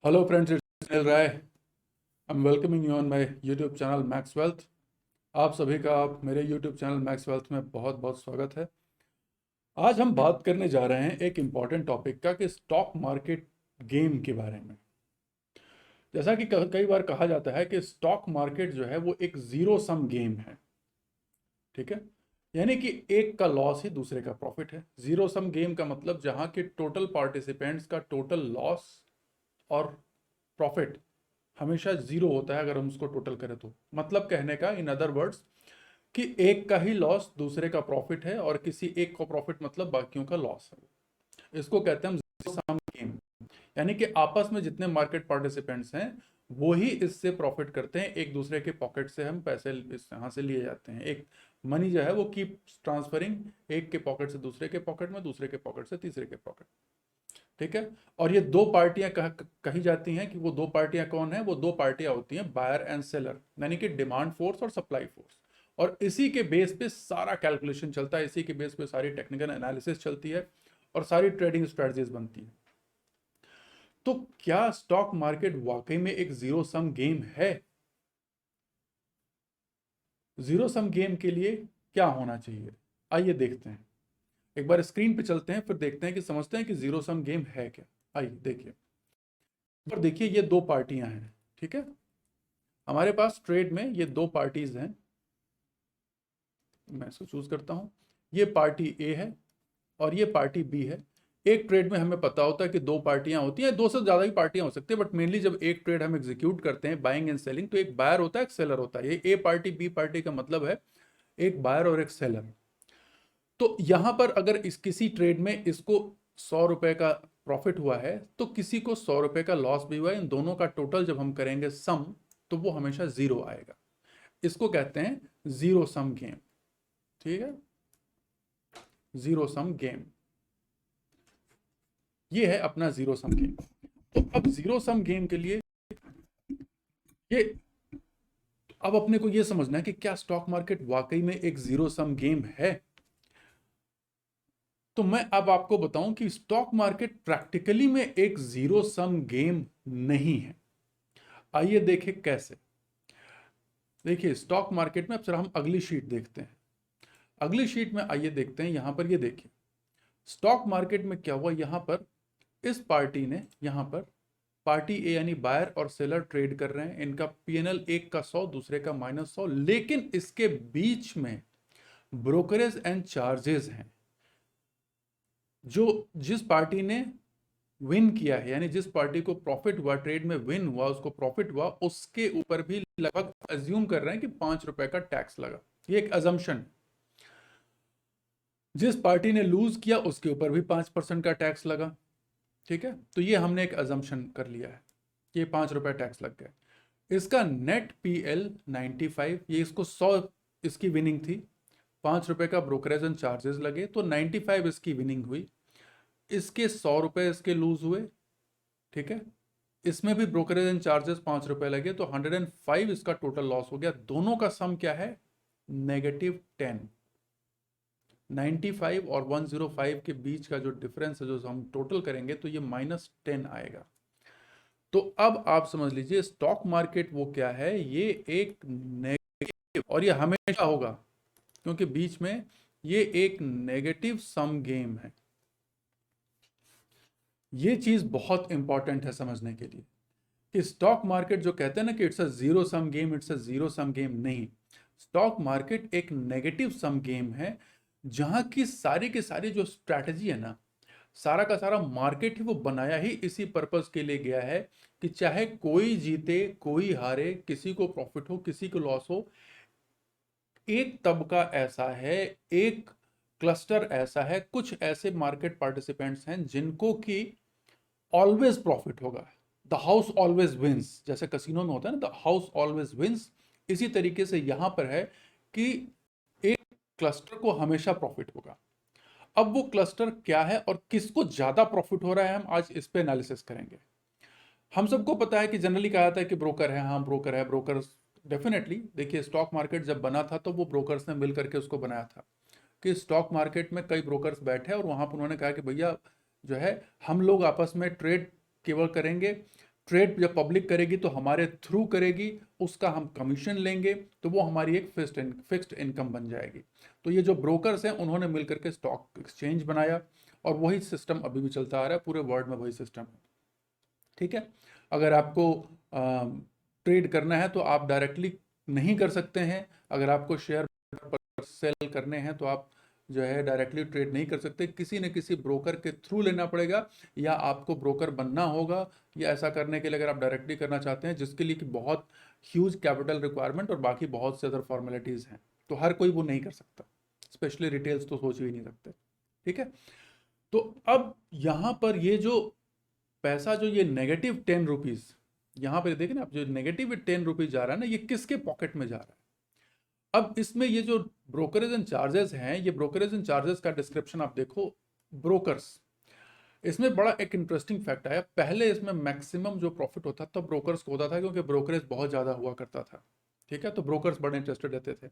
Hello friends, it's Sunil Rai. I'm welcoming you on my YouTube channel Max Wealth. आप सभी का आप मेरे YouTube चैनल मैक्स वेल्थ में बहुत बहुत स्वागत है। आज हम बात करने जा रहे हैं एक इम्पॉर्टेंट टॉपिक का कि स्टॉक मार्केट गेम के बारे में। जैसा कि कई बार कहा जाता है कि स्टॉक मार्केट जो है वो एक जीरो सम गेम है, ठीक है। यानी कि एक का लॉस ही दूसरे का प्रॉफिट है। जीरो सम गेम का मतलब जहां के टोटल पार्टिसिपेंट्स का टोटल लॉस और प्रॉफिट हमेशा जीरो होता है अगर हम उसको टोटल करें तो। मतलब कहने का इन अदर वर्ड्स कि एक का ही लॉस दूसरे का प्रॉफिट है और किसी एक का प्रॉफिट मतलब बाकियों का लॉस है। इसको कहते हैं हम जीरो सम गेम। यानी कि आपस में जितने मार्केट पार्टिसिपेंट्स हैं वो ही इससे प्रॉफिट करते हैं। एक दूसरे के पॉकेट से हम पैसे यहाँ से लिए जाते हैं। एक मनी जो है वो कीप ट्रांसफरिंग एक के पॉकेट से दूसरे के पॉकेट में, दूसरे के पॉकेट से तीसरे के पॉकेट, ठीक है। और ये दो पार्टियां कही जाती हैं कि वो दो पार्टियां कौन है? वो दो पार्टियां होती हैं बायर एंड सेलर, यानी कि डिमांड फोर्स और सप्लाई फोर्स। और इसी के बेस पे सारा कैलकुलेशन चलता है, इसी के बेस पे सारी टेक्निकल एनालिसिस चलती है और सारी ट्रेडिंग स्ट्रेटजीज बनती है। तो क्या स्टॉक मार्केट वाकई में एक जीरो सम गेम है? जीरो सम गेम के लिए क्या होना चाहिए, आइए देखते हैं। एक बार स्क्रीन पे चलते हैं, फिर देखते हैं कि समझते हैं कि जीरो सम गेम है क्या। आइए देखिए। पर देखिए ये दो पार्टियां हैं, ठीक है। हमारे पास ट्रेड में ये दो पार्टीज हैं। मैं इसको चूज करता हूं। ये पार्टी ए है और ये पार्टी बी है। एक ट्रेड में हमें पता होता है कि दो पार्टियां होती हैं, दो से ज्यादा ही पार्टियां हो सकती है, बट मेनली जब एक ट्रेड हम एग्जीक्यूट करते हैं बाइंग एंड सेलिंग, तो एक बायर होता है, एक सेलर होता है। ये ए पार्टी बी पार्टी का मतलब है एक बायर और एक सेलर। तो यहां पर अगर इस किसी ट्रेड में इसको 100 रुपए का प्रॉफिट हुआ है तो किसी को 100 रुपए का लॉस भी हुआ है, इन दोनों का टोटल जब हम करेंगे सम तो वो हमेशा जीरो आएगा। इसको कहते हैं जीरो सम गेम, ठीक है। जीरो सम गेम, ये है अपना जीरो सम गेम। तो अब जीरो सम गेम के लिए ये अब अपने को ये समझना है कि क्या स्टॉक मार्केट वाकई में एक जीरो सम गेम है। तो मैं अब आपको बताऊं कि स्टॉक मार्केट प्रैक्टिकली में एक जीरो सम गेम नहीं है। आइए देखें कैसे। देखिए स्टॉक मार्केट में, अब जरा हम अगली शीट देखते हैं। अगली शीट में आइए देखते हैं। यहां पर ये देखिए स्टॉक मार्केट में क्या हुआ। यहां पर इस पार्टी ने, यहां पर पार्टी ए यानी बायर और सेलर ट्रेड कर रहे हैं। इनका पीएनएल एक का 100 दूसरे का -100, लेकिन इसके बीच में ब्रोकरेज एंड चार्जेस हैं। जो जिस पार्टी ने विन किया है, यानी जिस पार्टी को प्रॉफिट हुआ, ट्रेड में विन हुआ, उसको प्रॉफिट हुआ, उसके ऊपर भी लगभग अज्यूम कर रहे हैं कि 5 रुपए का टैक्स लगा। ये एक अजम्पशन। जिस पार्टी ने लूज किया उसके ऊपर भी 5% का टैक्स लगा, ठीक है। तो ये हमने एक अजम्पशन कर लिया है कि 5 रुपए टैक्स लग गए। इसका नेट पीएल 95, ये इसको 100 इसकी विनिंग थी, 5 रुपए का ब्रोकरेज एंड चार्जेस लगे तो 95 इसकी विनिंग हुई। इसके 100 रुपए इसके लूज हुए, ठीक है। इसमें भी ब्रोकरेज एंड चार्जेस 5 रुपए लगे तो 105 इसका टोटल लॉस हो गया। दोनों का सम क्या है? -10। 95 और 105 के बीच का जो डिफरेंस है, जो हम टोटल करेंगे तो ये -10 आएगा। तो अब आप समझ लीजिए स्टॉक मार्केट वो क्या है, ये एक नेगेटिव, और ये हमेशा होगा क्योंकि बीच में ये एक नेगेटिव सम गेम है। ये चीज बहुत इंपॉर्टेंट है समझने के लिए कि स्टॉक मार्केट जो कहते हैं ना कि it's a zero sum game, it's a zero sum game नहीं। स्टॉक मार्केट एक नेगेटिव सम गेम है जहां की सारी जो स्ट्रैटेजी है ना, सारा का सारा मार्केट ही वो बनाया ही इसी पर्पस के लिए गया है कि चाहे कोई जीते कोई हारे, किसी को प्रॉफिट हो किसी को लॉस हो, एक तबका ऐसा है, एक क्लस्टर ऐसा है, कुछ ऐसे मार्केट पार्टिसिपेंट्स हैं जिनको कि ऑलवेज प्रॉफिट होगा। द हाउस ऑलवेज विंस, जैसे कसिनो में होता है ना, द हाउस ऑलवेज विंस। इसी तरीके से यहां पर है कि एक क्लस्टर को हमेशा प्रॉफिट होगा। अब वो क्लस्टर क्या है और किसको ज्यादा प्रॉफिट हो रहा है, हम आज इस पे एनालिसिस करेंगे। हम सबको पता है कि जनरली कहा जाता है कि ब्रोकर है, हाँ ब्रोकर है, ब्रोकर्स डेफिनेटली। देखिए स्टॉक मार्केट जब बना था तो वो ब्रोकर्स ने मिल करके उसको बनाया था कि स्टॉक मार्केट में कई ब्रोकर्स बैठे और वहां पर उन्होंने कहा कि भैया जो है हम लोग आपस में ट्रेड केवल करेंगे ट्रेड जब पब्लिक करेगी तो हमारे थ्रू करेगी, उसका हम कमीशन लेंगे, तो वो हमारी एक फिक्स्ड इनकम बन जाएगी। तो ये जो ब्रोकर्स हैं उन्होंने मिलकर के स्टॉक एक्सचेंज बनाया, और वही सिस्टम अभी भी चलता आ रहा है, पूरे वर्ल्ड में वही सिस्टम है। ठीक है, अगर आपको ट्रेड करना है तो आप डायरेक्टली नहीं कर सकते हैं, अगर आपको शेयर पर सेल करने हैं तो आप जो है डायरेक्टली ट्रेड नहीं कर सकते, किसी न किसी ब्रोकर के थ्रू लेना पड़ेगा, या आपको ब्रोकर बनना होगा, या ऐसा करने के लिए अगर आप डायरेक्टली करना चाहते हैं जिसके लिए कि बहुत ह्यूज कैपिटल रिक्वायरमेंट और बाकी बहुत से अदर फॉर्मेलिटीज़ हैं, तो हर कोई वो नहीं कर सकता, स्पेशली रिटेल्स तो सोच भी नहीं सकते। ठीक है, तो अब यहाँ पर ये जो पैसा जो ये -10 रुपीज़ यहाँ पर देखिए ना आप, जो -10 रुपीज़ जा रहा है ना, ये किसके पॉकेट में जा रहा है? अब इसमें ये जो ब्रोकरेज एंड चार्जेस हैं, ये ब्रोकरेज एंड चार्जेस का डिस्क्रिप्शन आप देखो, ब्रोकर्स, इसमें बड़ा एक इंटरेस्टिंग फैक्ट आया। पहले इसमें मैक्सिमम जो प्रॉफिट होता था ब्रोकर्स को होता था, क्योंकि ब्रोकरेज बहुत ज़्यादा हुआ करता था। ठीक है, तो ब्रोकर्स बड़े इंटरेस्टेड रहते थे।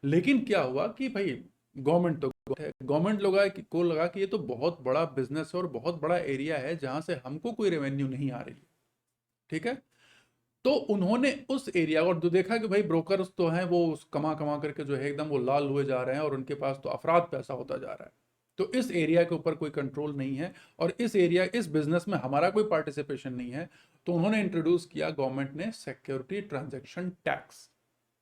लेकिन क्या हुआ कि भाई गवर्नमेंट तो गवर्नमेंट को लगा कि ये तो बहुत बड़ा बिजनेस है और बहुत बड़ा एरिया है जहां से हमको कोई रेवेन्यू नहीं आ रही है। ठीक है, तो उन्होंने उस एरिया और जो देखा कि भाई ब्रोकर्स तो हैं वो कमा कमा करके जो है एकदम वो लाल हुए जा रहे हैं, और उनके पास तो अफराद पैसा होता जा रहा है, तो इस एरिया के ऊपर कोई कंट्रोल नहीं है, और इस बिजनेस में हमारा कोई पार्टिसिपेशन नहीं है। तो उन्होंने इंट्रोड्यूस किया, गवर्नमेंट ने, सिक्योरिटी ट्रांजैक्शन टैक्स।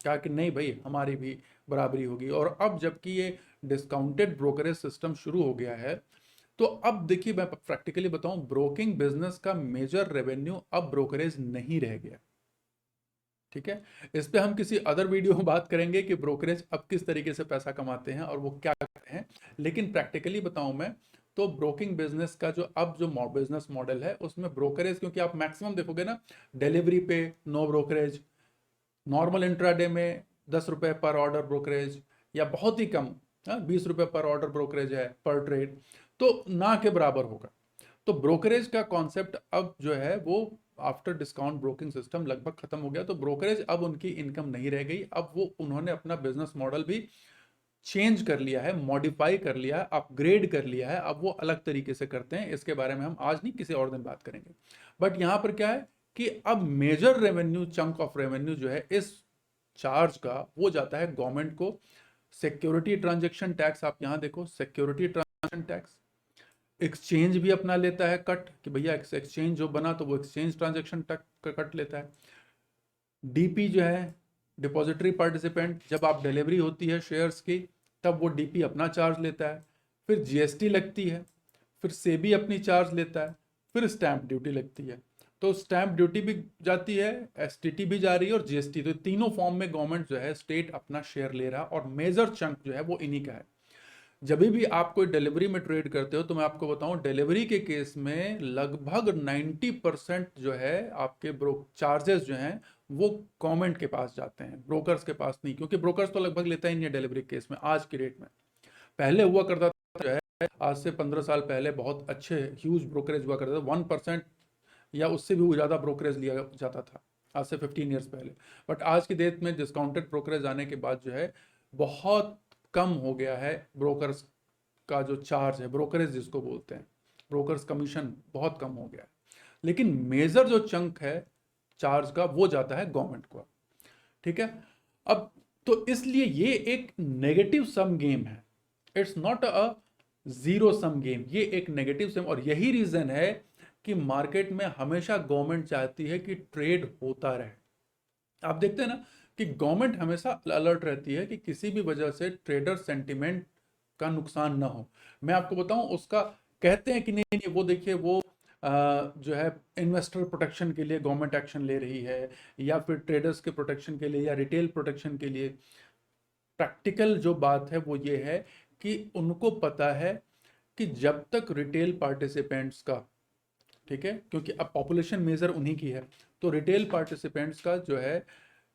कहा कि नहीं भाई, हमारी भी बराबरी होगी। और अब जबकि ये डिस्काउंटेड ब्रोकरेज सिस्टम शुरू हो गया है, तो अब देखिए मैं प्रैक्टिकली बताऊं, ब्रोकिंग बिजनेस का मेजर रेवेन्यू अब ब्रोकरेज नहीं रह गया। ठीक है, इस पे हम किसी अदर वीडियो में बात करेंगे कि ब्रोकरेज अब किस तरीके से पैसा कमाते हैं और वो क्या करते हैं। लेकिन प्रैक्टिकली बताऊं मैं, तो ब्रोकिंग बिजनेस का जो अब जो बिजनेस मॉडल है उसमें ब्रोकरेज, क्योंकि आप मैक्सिमम देखोगे ना, डिलीवरी पे नो ब्रोकरेज, नॉर्मल इंट्राडे में 10 रुपए पर ऑर्डर ब्रोकरेज, या बहुत ही कम 20 रुपए पर ऑर्डर ब्रोकरेज है पर ट्रेड, तो ना के बराबर होगा। तो ब्रोकरेज का कॉन्सेप्ट अब जो है वो आफ्टर डिस्काउंट ब्रोकिंग सिस्टम लगभग खत्म हो गया। तो ब्रोकरेज अब उनकी इनकम नहीं रह गई, अब वो उन्होंने अपना बिजनेस मॉडल भी चेंज कर लिया है, मॉडिफाई कर लिया है, अपग्रेड कर लिया है, अब वो अलग तरीके से करते हैं। इसके बारे में हम आज नहीं, किसी और दिन बात करेंगे। बट यहां पर क्या है कि अब major revenue, chunk of revenue जो है इस चार्ज का, वो जाता है गवर्नमेंट को। सिक्योरिटी ट्रांजेक्शन टैक्स आप यहां देखो, सिक्योरिटी ट्रांजेक्शन टैक्स, एक्सचेंज भी अपना लेता है कट, कि भैया एक्सचेंज जो बना तो वो एक्सचेंज ट्रांजेक्शन का कट लेता है। डीपी जो है, डिपॉजिटरी पार्टिसिपेंट, जब आप डिलीवरी होती है शेयर्स की तब वो डीपी अपना चार्ज लेता है। फिर जीएसटी लगती है, फिर सेबी अपनी चार्ज लेता है, फिर स्टैंप ड्यूटी लगती है। तो स्टैंप ड्यूटी भी जाती है, एसटीटी भी जा रही है, और जीएसटी, तो तीनों फॉर्म में गवर्नमेंट जो है, स्टेट अपना शेयर ले रहा है, और मेजर चंक जो है वो इन्हीं का है। जब भी आप कोई डिलीवरी में ट्रेड करते हो, तो मैं आपको बताऊं, डिलीवरी के केस में लगभग 90% जो है आपके चार्जेस जो हैं वो गवर्नमेंट के पास जाते हैं, ब्रोकर्स के पास नहीं, क्योंकि ब्रोकर्स तो लगभग लेता ही नहीं है डिलीवरी केस में आज की डेट में। पहले हुआ करता था जो है, आज से 15 साल पहले बहुत अच्छे ह्यूज ब्रोकरेज हुआ करता था, 1% या उससे भी ज़्यादा ब्रोकरेज लिया जाता था आज से 15 ईयर्स पहले। बट आज की डेट में डिस्काउंटेड ब्रोकरेज आने के बाद जो है बहुत कम हो गया है ब्रोकर्स का जो चार्ज है, ब्रोकरेज जिसको बोलते हैं, ब्रोकर्स कमीशन बहुत कम हो गया है। लेकिन मेजर जो चंक है चार्ज का वो जाता है गवर्नमेंट को। ठीक है, अब तो इसलिए ये एक नेगेटिव सम गेम है, it's not a zero sum game, ये एक नेगेटिव सम। और यही रीजन है कि मार्केट में हमेशा गवर्नमेंट चाहती है कि ट्रेड होता रहे। आप देखते हैं ना कि गवर्नमेंट हमेशा अलर्ट रहती है कि किसी भी वजह से ट्रेडर सेंटिमेंट का नुकसान ना हो। मैं आपको बताऊं, उसका कहते हैं कि नहीं नहीं, वो देखिए वो जो है इन्वेस्टर प्रोटेक्शन के लिए गवर्नमेंट एक्शन ले रही है, या फिर ट्रेडर्स के प्रोटेक्शन के लिए, या रिटेल प्रोटेक्शन के लिए। प्रैक्टिकल जो बात है वो ये है कि उनको पता है कि जब तक रिटेल पार्टिसिपेंट्स का, ठीक है, क्योंकि अब पॉपुलेशन मेजर उन्हीं की है, तो रिटेल पार्टिसिपेंट्स का जो है,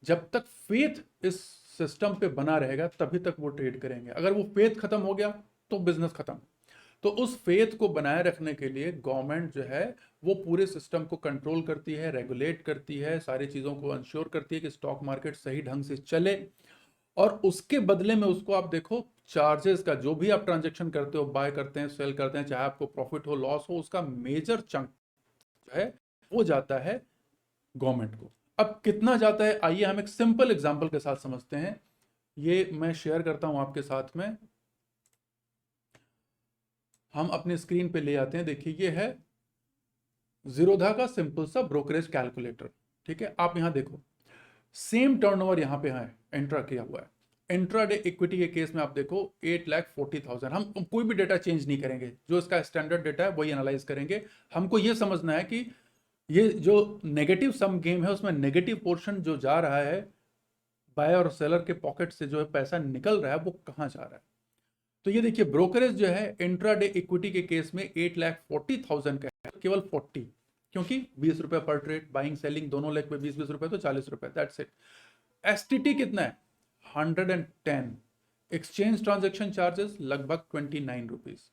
जब तक फेथ इस सिस्टम पे बना रहेगा तभी तक वो ट्रेड करेंगे। अगर वो फेथ खत्म हो गया तो बिजनेस खत्म। तो उस फेथ को बनाए रखने के लिए गवर्नमेंट जो है वो पूरे सिस्टम को कंट्रोल करती है, रेगुलेट करती है, सारी चीज़ों को इंश्योर करती है कि स्टॉक मार्केट सही ढंग से चले। और उसके बदले में उसको आप देखो, चार्जेस का जो भी आप ट्रांजेक्शन करते हो, बाय करते हैं, सेल करते हैं, चाहे आपको प्रॉफिट हो लॉस हो, उसका मेजर चंक जो है वो जाता है गवर्नमेंट को। अब कितना जाता है, आइए हम एक सिंपल एग्जांपल के साथ समझते हैं। ये मैं शेयर करता हूं आपके साथ में, हम अपने स्क्रीन पे ले आते हैं। देखिए ये है जीरोधा का सिंपल सा ब्रोकरेज कैलकुलेटर। ठीक है, आप यहां देखो सेम टर्नओवर यहां पे है एंटर किया हुआ है। इंट्राडे इक्विटी के केस में आप देखो 8,40,000। हम कोई भी डेटा चेंज नहीं करेंगे, जो इसका स्टैंडर्ड डेटा है वही एनालाइज करेंगे। हमको ये समझना है कि ये जो नेगेटिव सम गेम है उसमें नेगेटिव पोर्शन जो जा रहा है बायर और सेलर के पॉकेट से, जो है पैसा निकल रहा है, वो कहां जा रहा है। तो ये देखिए ब्रोकरेज जो है इंट्राडे इक्विटी के केस में 8,40,000 का है, केवल 40, क्योंकि 20 रुपए पर ट्रेड, बाइंग सेलिंग दोनों लेग पे 20-20 रुपए, तो 40 रुपए, दैट्स इट। एसटीटी कितना है 110। एक्सचेंज ट्रांजेक्शन चार्जेस लगभग 29 रुपीज।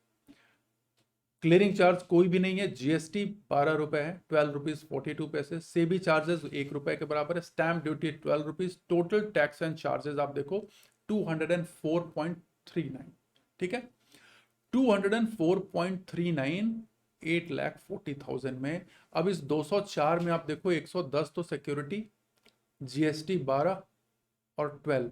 क्लियरिंग चार्ज कोई भी नहीं है। जीएसटी 12 रुपए है, 12 रुपीज 42 पैसे। सेबी चार्जेस 1 रुपए के बराबर है। Stamp duty 12 rupees. Total tax and charges आप देखो 204.39। ठीक है, 204.39 8,40,000 में। अब इस 204 में आप देखो 110 तो सिक्योरिटी, जीएसटी 12 और 12,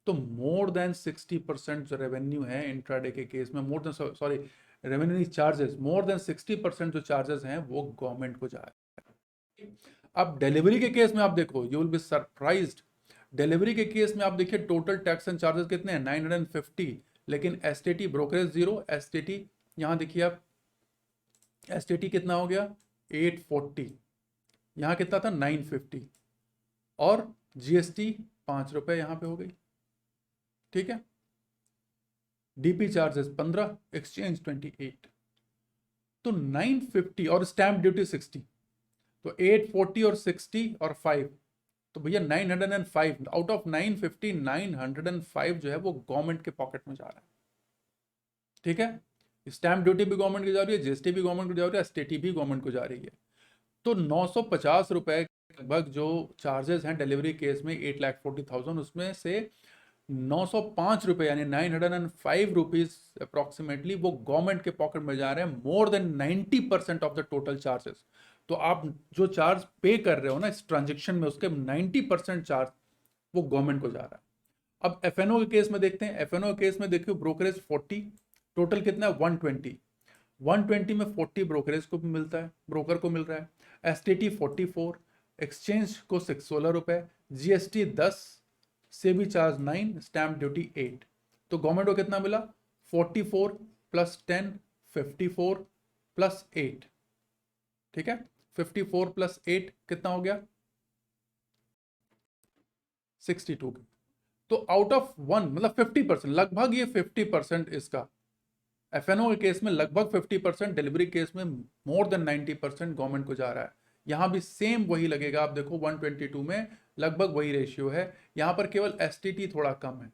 तो मोर देन 60% जो रेवेन्यू है इंट्राडे के केस में, more than, sorry revenue charges, more than 60% जो चार्जेस हैं वो गवर्नमेंट को जा रहे हैं। अब डिलीवरी के केस में आप देखो, you will be surprised. Delivery के केस में आप देखिए टोटल टैक्स एंड चार्जेस कितने हैं 950, लेकिन एसटीटी ब्रोकरेज जीरो। एसटीटी यहां देखिए आप, एसटीटी कितना हो गया 840, यहां कितना था 950, और जीएसटी 5 रुपए यहां पे हो गई। ठीक है, डीपी चार्जेस 15, एक्सचेंज 28, तो 950 और स्टैंप ड्यूटी 60, तो 840 और 60 और 5, तो भैया 905 आउट ऑफ 950, 905 जो है वो गवर्नमेंट के पॉकेट में जा रहा है। ठीक है, स्टैंप ड्यूटी भी गवर्नमेंट को जा रही है, जीएसटी भी गवर्नमेंट को जा रही है, एसटीटी भी गवर्नमेंट को जा रही है। तो 950 रुपए लगभग जो चार्जेस हैं डिलीवरी केस में 8,40,000, उसमें से 905 रुपए यानी 905 रुपीज अप्रोक्सीमेटली वो गवर्नमेंट के पॉकेट में जा रहे हैं, more than 90% of the total charges. तो आप जो चार्ज पे कर रहे हो ना इस ट्रांजेक्शन में, उसके 90% चार्ज वो गवर्नमेंट को जा रहा है। अब एफएनओ के केस में देखते हैं। एफएनओ के केस में देखियो ब्रोकरेज 40, टोटल कितना है 120। 120 में 40 ब्रोकरेज को भी मिलता है, ब्रोकर को मिल रहा है। एसटीटी 44, एक्सचेंज को 16 रुपए, GST 10, SEBI charge 9, stamp duty 8, तो गवर्नमेंट को कितना मिला 44 प्लस 10 54 प्लस 8। ठीक है, 54 प्लस 8 कितना हो गया 62। तो आउट ऑफ 1 मतलब 50%, लगभग ये 50% इसका एफएनओ के केस में, लगभग 50%, डिलीवरी केस में मोर देन 90% गवर्नमेंट को जा रहा है। यहां भी सेम वही लगेगा। आप देखो 122 में लगभग वही रेशियो है। यहां पर केवल एसटीटी थोड़ा कम है।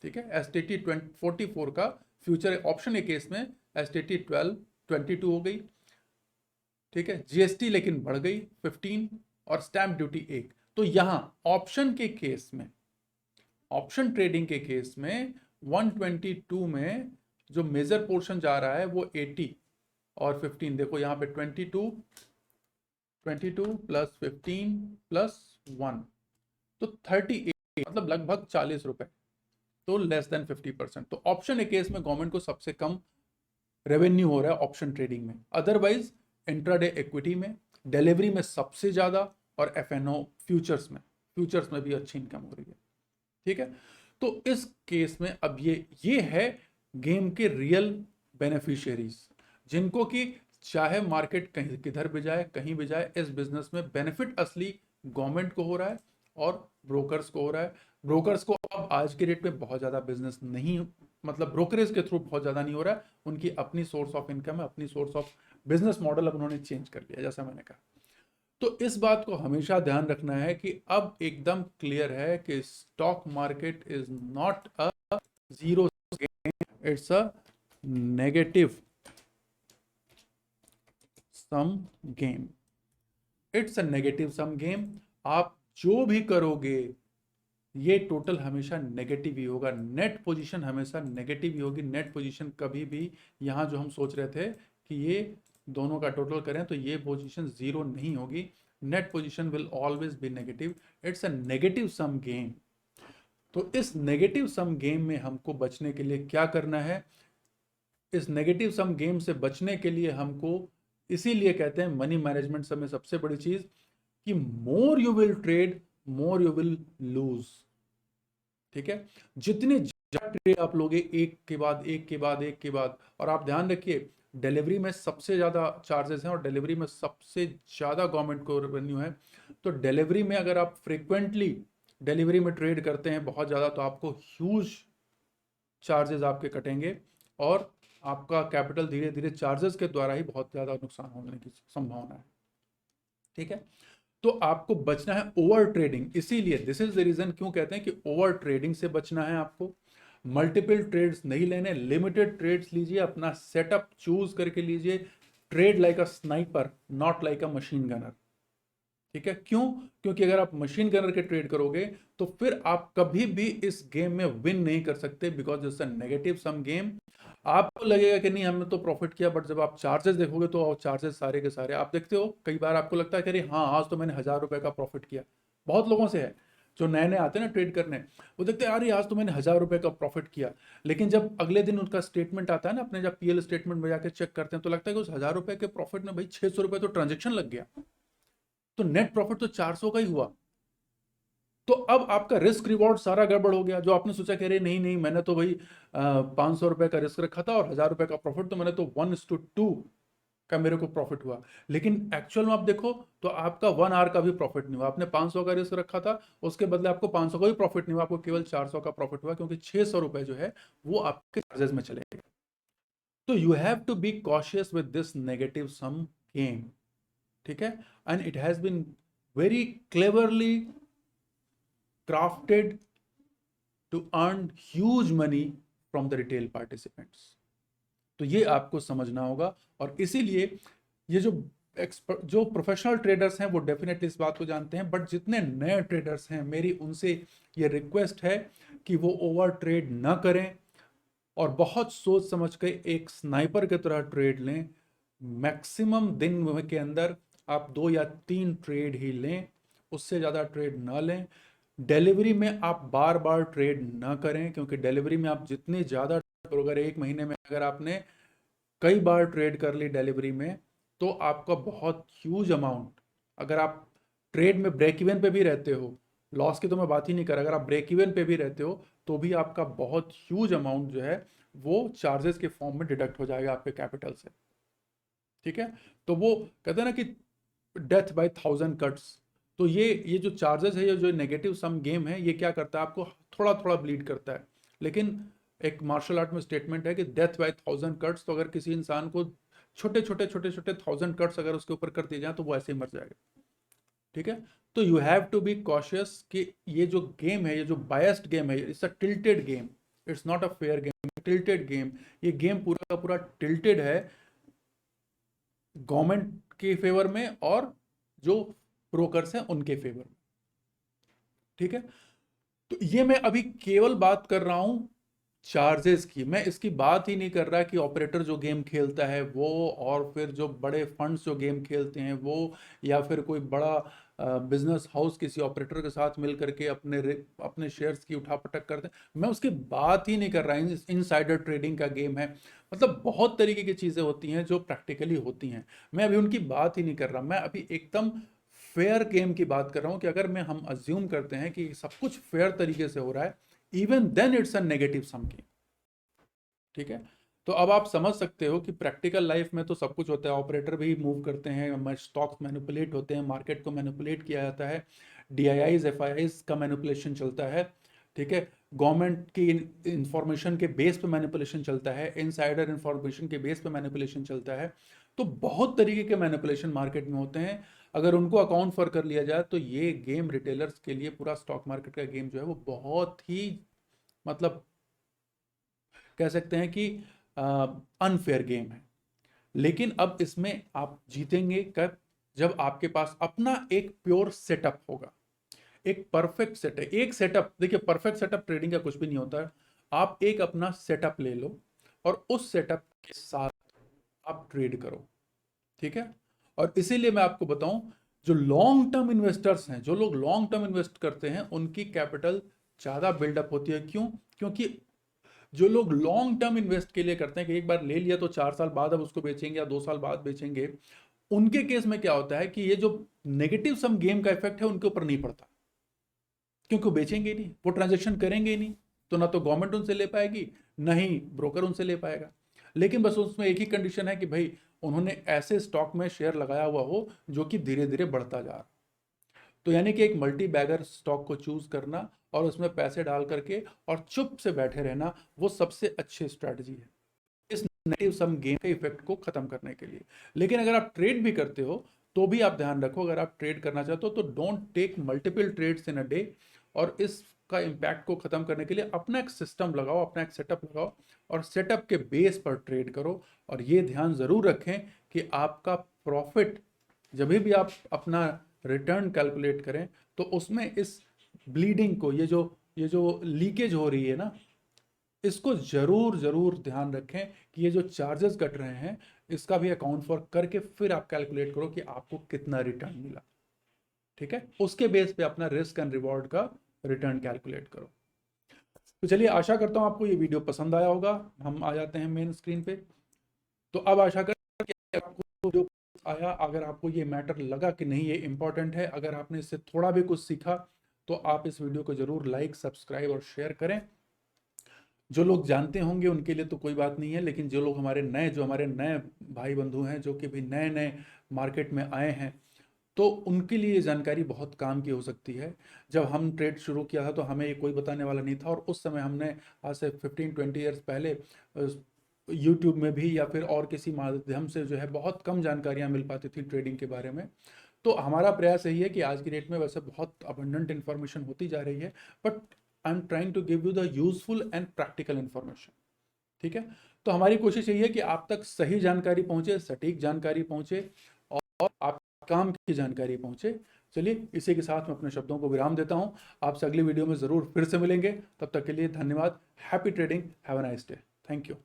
ठीक है, एसटीटी 44 का, फ्यूचर ऑप्शन के केस में एसटीटी 22 हो गई। ठीक है, जीएसटी लेकिन बढ़ गई 15, और स्टैंप ड्यूटी 1। तो यहां ऑप्शन के केस में, ऑप्शन ट्रेडिंग के केस में 122 में जो मेजर पोर्शन जा रहा है वो 80 और 15, देखो यहां पे 22 प्लस 15 प्लस 1, तो 38, मतलब लगभग 40 रुपए, तो लेस देन 50%। तो ऑप्शन के केस में गवर्नमेंट को सबसे कम रेवेन्यू हो रहा है ऑप्शन ट्रेडिंग में। अदरवाइज इंट्राडे इक्विटी में, डिलीवरी में सबसे ज्यादा, और एफएनओ फ्यूचर्स में भी अच्छी इनकम हो रही है। ठीक है, तो इस केस में अब ये है गेम के रियल बेनिफिशियरीज, जिनको कि चाहे मार्केट कहीं किधर भी जाए, कहीं भी जाए, इस बिजनेस में बेनिफिट असली गवर्नमेंट को हो रहा है और ब्रोकर्स को हो रहा है। ब्रोकर्स को अब आज के रेट में बहुत ज्यादा बिजनेस नहीं, मतलब ब्रोकरेज के थ्रू बहुत ज्यादा नहीं हो रहा है। उनकी अपनी सोर्स ऑफ इनकम है, अपनी सोर्स ऑफ बिजनेस मॉडल अब उन्होंने चेंज कर लिया, जैसा मैंने कहा। तो इस बात को हमेशा ध्यान रखना है कि अब एकदम क्लियर है कि stock market is not a zero game, it's a negative sum game. It's a negative sum game. आप जो भी करोगे ये टोटल हमेशा नेगेटिव ही होगा, नेट पोजीशन हमेशा नेगेटिव ही होगी। नेट पोजीशन कभी भी, यहां जो हम सोच रहे थे कि ये दोनों का टोटल करें तो ये पोजीशन जीरो नहीं होगी, net position will always be negative. It's a negative sum game. तो इस नेगेटिव सम गेम में हमको बचने के लिए क्या करना है? इस नेगेटिव सम गेम से बचने के लिए हमको, इसीलिए कहते हैं मनी मैनेजमेंट में सबसे बड़ी चीज कि more you will trade more you will lose. ठीक है, जितने ज्यादा ट्रेड आप लोगे एक के बाद एक के बाद एक के बाद, और आप ध्यान रखिए डिलीवरी में सबसे ज्यादा चार्जेस हैं और डिलीवरी में सबसे ज्यादा गवर्नमेंट को रेवेन्यू है। तो डिलीवरी में अगर आप फ्रिक्वेंटली डिलीवरी में ट्रेड करते हैं बहुत ज्यादा, तो आपको ह्यूज चार्जेस आपके कटेंगे और आपका कैपिटल धीरे धीरे चार्जेस के द्वारा ही बहुत ज्यादा नुकसान होने की संभावना है। ठीक है, तो आपको बचना है ओवर ट्रेडिंग। इसीलिए दिस इज द रीजन क्यों कहते हैं कि ओवर ट्रेडिंग से बचना है आपको। मल्टीपल ट्रेड्स नहीं लेने, लिमिटेड ट्रेड्स लीजिए, अपना सेटअप चूज करके लीजिए। Trade like a sniper, not like a machine gunner. ठीक है, क्यों? क्योंकि अगर आप मशीन गनर के ट्रेड करोगे तो फिर आप कभी भी इस गेम में विन नहीं कर सकते, because it's a negative sum game. आपको लगेगा कि नहीं हमने तो प्रॉफिट किया, बट जब आप चार्जेस देखोगे तो चार्जेस सारे के सारे आप देखते हो, कई बार आपको लगता है कि अरे हाँ आज तो मैंने 1,000 रुपए का प्रॉफिट किया। बहुत लोगों से है जो नए नए आते हैं ना ट्रेड करने, वो देखते हैं अरे आज तो मैंने 1,000 रुपए का प्रॉफिट किया, लेकिन जब अगले दिन उनका स्टेटमेंट आता है ना, अपने जब पीएल स्टेटमेंट में जाकर चेक करते हैं तो लगता है कि उस 1,000 रुपए के प्रॉफिट में भाई 600 रुपए तो ट्रांजेक्शन लग गया, तो नेट प्रॉफिट तो 400 का ही हुआ। तो अब आपका रिस्क रिवॉर्ड सारा गड़बड़ हो गया। जो आपने सोचा कह रहे नहीं नहीं मैंने तो भाई 500 रुपए का रिस्क रखा था और 1,000 रुपए का प्रॉफिट, तो मैंने तो 1:2 का मेरे को प्रॉफिट हुआ। लेकिन एक्चुअल में आप देखो तो आपका 1 आवर का भी प्रॉफिट नहीं हुआ। आपने 500 का रिस्क रखा था, उसके बदले आपको 500 का भी प्रॉफिट नहीं हुआ, आपको केवल 400 का प्रॉफिट हुआ, क्योंकि 600 रुपए जो है वो आपके चार्जेस में चले गए। तो you have to be cautious with this negative sum game. ठीक है, and it has been very cleverly crafted to earn huge money from the retail participants। तो ये आपको समझना होगा, और इसीलिए ये जो प्रोफेशनल ट्रेडर्स हैं वो डेफिनेटली इस बात को जानते हैं, बट जितने नए ट्रेडर्स हैं मेरी उनसे ये रिक्वेस्ट है कि वो ओवर ट्रेड ना करें और बहुत सोच समझ के एक स्नाइपर की तरह ट्रेड लें। मैक्सिमम दिन के अंदर आप 2 या 3 ट्रेड ही लें, उससे ज़्यादा ट्रेड ना लें। डिलीवरी में आप बार बार ट्रेड ना करें, क्योंकि डिलीवरी में आप जितनी ज़्यादा अगर एक महीने में अगर आपने कई बार ट्रेड कर ली डिलीवरी में, तो आपका बहुत ह्यूज अमाउंट, अगर आप ट्रेड में ब्रेक इवन पे भी रहते हो, लॉस की तो मैं बात ही नहीं कर रहा, अगर आप ब्रेक इवन पे भी रहते हो तो भी आपका बहुत ह्यूज अमाउंट जो है वो चार्जेस के फॉर्म में डिडक्ट हो जाएगा आपके कैपिटल से। ठीक है, तो वो कहते हैं ना कि डेथ बाय 1,000 कट्स। तो ये जो चार्जेस है, ये जो नेगेटिव सम गेम है, ये क्या करता है आपको थोड़ा थोड़ा ब्लीड करता है। लेकिन एक मार्शल आर्ट में स्टेटमेंट है कि डेथ बाय 1,000 कट्स। तो अगर किसी इंसान को छोटे छोटे छोटे छोटे 1,000 कट्स अगर उसके ऊपर कर दिए जाए तो वो ऐसे ही मर जाएगा। ठीक है, तो you have to be cautious कि ये जो गेम है, ये जो बायस्ड गेम है, it's a tilted game, it's not a fair game, tilted game. ये गेम पूरा का पूरा टिल्टेड है गवर्नमेंट के फेवर में और जो ब्रोकर्स हैं उनके फेवर में। ठीक है, तो ये मैं अभी केवल बात कर रहा हूं चार्जेस की, मैं इसकी बात ही नहीं कर रहा कि ऑपरेटर जो गेम खेलता है वो, और फिर जो बड़े फंड्स जो गेम खेलते हैं वो, या फिर कोई बड़ा बिजनेस हाउस किसी ऑपरेटर के साथ मिल करके अपने शेयर्स की उठापटक करते हैं, मैं उसकी बात ही नहीं कर रहा। इनसाइडर ट्रेडिंग का गेम है, मतलब बहुत तरीके की चीज़ें होती हैं जो प्रैक्टिकली होती हैं, मैं अभी उनकी बात ही नहीं कर रहा। मैं अभी एकदम फेयर गेम की बात कर रहा हूँ कि अगर हम अज्यूम करते हैं कि सब कुछ फेयर तरीके से हो रहा है, even then it's a negative sum game. ठीक है, तो अब आप समझ सकते हो कि प्रैक्टिकल लाइफ में तो सब कुछ होता है, ऑपरेटर भी मूव करते हैं, स्टॉक्स मैनिपुलेट होते हैं, मार्केट को मैनिपुलेट किया जाता है, डीआईआईज एफआईआईज का मैनिपुलेशन चलता है। ठीक है, गवर्नमेंट की इंफॉर्मेशन के बेस पे मैनिपुलेशन चलता है, इनसाइडर इंफॉर्मेशन के बेस पे मैनिपुलेशन चलता है। तो बहुत तरीके के मैनिपुलेशन मार्केट में होते हैं। अगर उनको अकाउंट फॉर कर लिया जाए तो ये गेम रिटेलर्स के लिए, पूरा स्टॉक मार्केट का गेम जो है वो बहुत ही, मतलब कह सकते हैं कि अनफेयर गेम है। लेकिन अब इसमें आप जीतेंगे कब? जब आपके पास अपना एक प्योर सेटअप होगा, एक परफेक्ट सेटअप। एक सेटअप, देखिए परफेक्ट सेटअप ट्रेडिंग का कुछ भी नहीं होता है। आप एक अपना सेटअप ले लो और उस सेटअप के साथ आप ट्रेड करो। ठीक है। और इसीलिए मैं आपको बताऊं, जो लॉन्ग टर्म इन्वेस्टर्स हैं, जो लोग लॉन्ग टर्म इन्वेस्ट करते हैं, उनकी कैपिटल ज़्यादा बिल्डअप होती है। क्यों? क्योंकि जो लोग लॉन्ग टर्म इन्वेस्ट के लिए करते हैं कि एक बार ले लिया तो 4 साल बाद अब उसको बेचेंगे या 2 साल बाद बेचेंगे, उनके केस में क्या होता है कि ये जो नेगेटिव सम गेम का इफेक्ट है उनके ऊपर नहीं पड़ता, क्योंकि वो बेचेंगे ही नहीं, वो ट्रांजेक्शन करेंगे ही नहीं। तो ना तो गवर्नमेंट उनसे ले पाएगी, ना ही ब्रोकर उनसे ले पाएगा। लेकिन बस उसमें एक ही कंडीशन है कि भाई उन्होंने ऐसे स्टॉक में शेयर लगाया हुआ हो जो कि धीरे धीरे बढ़ता जा रहा। तो यानी कि एक मल्टी बैगर स्टॉक को चूज करना और उसमें पैसे डाल करके और चुप से बैठे रहना, वो सबसे अच्छी स्ट्रैटेजी है इस नेगेटिव सम गेम के इफेक्ट को खत्म करने के लिए। लेकिन अगर आप ट्रेड भी करते हो तो भी आप ध्यान रखो, अगर आप ट्रेड करना चाहते हो तो don't take multiple trades in a day. और इसका इम्पैक्ट को खत्म करने के लिए अपना एक सिस्टम लगाओ, अपना एक सेटअप लगाओ और सेटअप के बेस पर ट्रेड करो। और ये ध्यान जरूर रखें कि आपका प्रॉफिट, जब भी आप अपना रिटर्न कैलकुलेट करें, तो उसमें इस ब्लीडिंग को, ये जो लीकेज हो रही है ना, इसको जरूर जरूर ध्यान रखें कि ये जो चार्जेस कट रहे हैं इसका भी अकाउंट फॉर करके फिर आप कैलकुलेट करो कि आपको कितना रिटर्न मिला। ठीक है, उसके बेस पे अपना रिस्क एंड रिवॉर्ड का रिटर्न कैलकुलेट करो। तो चलिए, आशा करता हूं आपको ये वीडियो पसंद आया होगा। हम आ जाते हैं मेन स्क्रीन पे। तो अब आशा करता हूं कि आपको जो आया, अगर आपको ये मैटर लगा कि नहीं ये इंपॉर्टेंट है, अगर आपने इससे थोड़ा भी कुछ सीखा, तो आप इस वीडियो को जरूर लाइक, सब्सक्राइब और शेयर करें। जो लोग जानते होंगे उनके लिए तो कोई बात नहीं है, लेकिन जो लोग हमारे नए भाई बंधु हैं, जो कि भी नए नए मार्केट में आए हैं, तो उनके लिए ये जानकारी बहुत काम की हो सकती है। जब हम ट्रेड शुरू किया था तो हमें ये कोई बताने वाला नहीं था, और उस समय हमने आज से 15-20 ईयर्स पहले यूट्यूब में भी या फिर और किसी माध्यम से जो है बहुत कम जानकारियाँ मिल पाती थी ट्रेडिंग के बारे में। तो हमारा प्रयास यही है कि आज की डेट में वैसे बहुत अबंडेंट इन्फॉर्मेशन होती जा रही है, but I am trying to give you the useful and practical information. ठीक है, तो हमारी कोशिश यही है कि आप तक सही जानकारी पहुंचे, सटीक जानकारी पहुंचे और आप काम की जानकारी पहुंचे। चलिए, इसी के साथ मैं अपने शब्दों को विराम देता हूं। आपसे अगली वीडियो में जरूर फिर से मिलेंगे। तब तक के लिए धन्यवाद। Happy trading, have a nice day. Thank you.